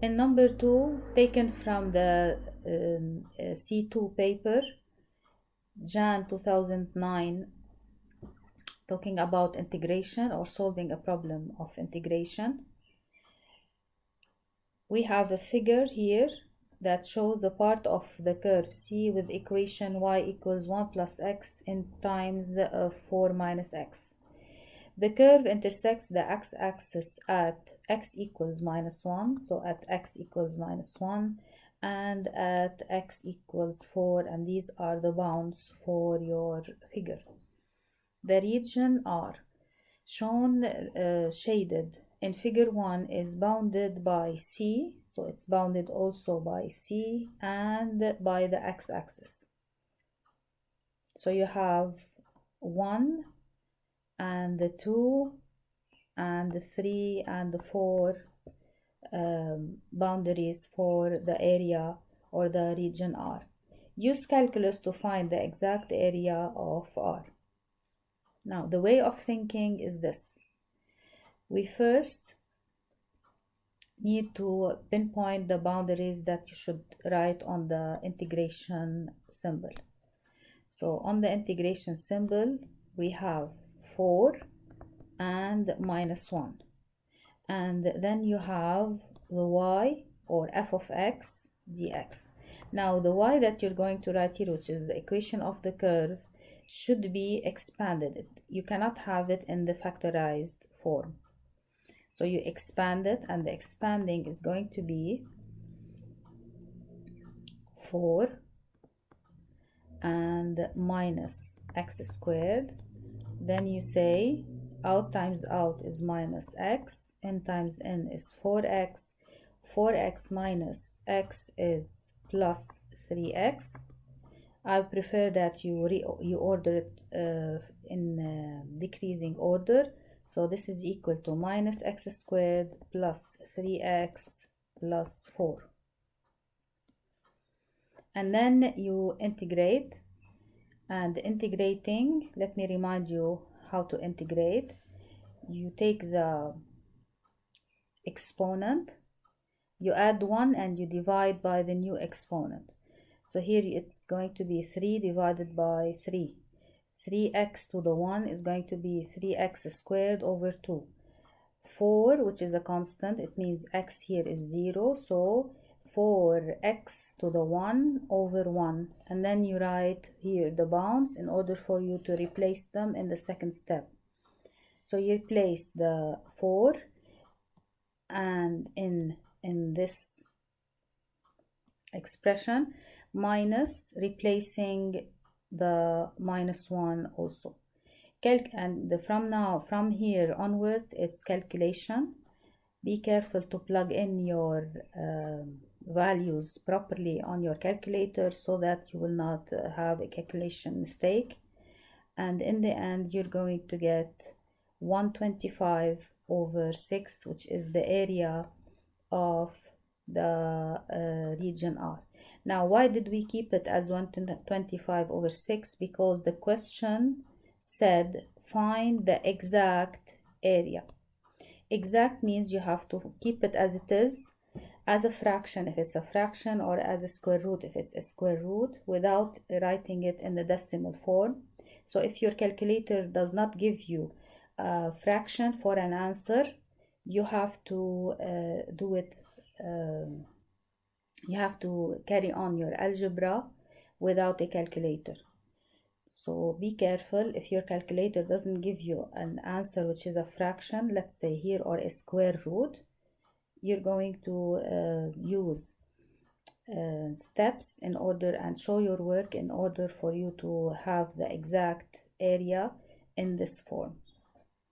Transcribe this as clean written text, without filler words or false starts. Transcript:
In number 2, taken from the C2 paper, Jan2009, talking about integration or solving a problem of integration. We have a figure here that shows the part of the curve C with equation y equals 1 plus x in times 4 minus x. The curve intersects the x-axis at x equals minus 1, so at x equals minus 1, and at x equals 4, and these are the bounds for your figure. The region R, shown shaded in figure 1, is bounded by C, so it's bounded also by C and by the x-axis. So you have 1 and the 2 and the 3 and the 4 boundaries for the area or the region R. Use calculus to find the exact area of R. Now, the way of thinking is this. We first need to pinpoint the boundaries that you should write on the integration symbol. So on the integration symbol, we have 4 and minus 1. And then you have the y, or f of x, dx. Now the y that you're going to write here, which is the equation of the curve, should be expanded. You cannot have it in the factorized form. So you expand it, and the expanding is going to be 4 and minus x squared. Then you say out times out is minus x, n times n is 4x, 4x minus x is plus 3x. I prefer that you order it in decreasing order. So this is equal to minus x squared plus 3x plus 4. And then you integrate, and integrating, let me remind you how to integrate. You take the exponent, you add 1, and you divide by the new exponent. So here it's going to be 3 divided by 3. 3x to the 1 is going to be 3x squared over 2. 4, which is a constant, it means x here is 0, so 4x to the 1 over 1. And then you write here the bounds in order for you to replace them in the second step. So you place the 4 and in this expression, minus, replacing the minus 1 also. From here onwards, it's calculation. Be careful to plug in your values properly on your calculator so that you will not have a calculation mistake. And in the end, you're going to get 125 over 6, which is the area of the region R. Now, why did we keep it as 125 over 6? Because the question said find the exact area. Exact means you have to keep it as it is, as a fraction if it's a fraction, or as a square root if it's a square root, without writing it in the decimal form. So if your calculator does not give you a fraction for an answer, you have to do it. You have to carry on your algebra without a calculator. So be careful. If your calculator doesn't give you an answer which is a fraction, let's say here, or a square root, you're going to use steps in order and show your work in order for you to have the exact area in this form.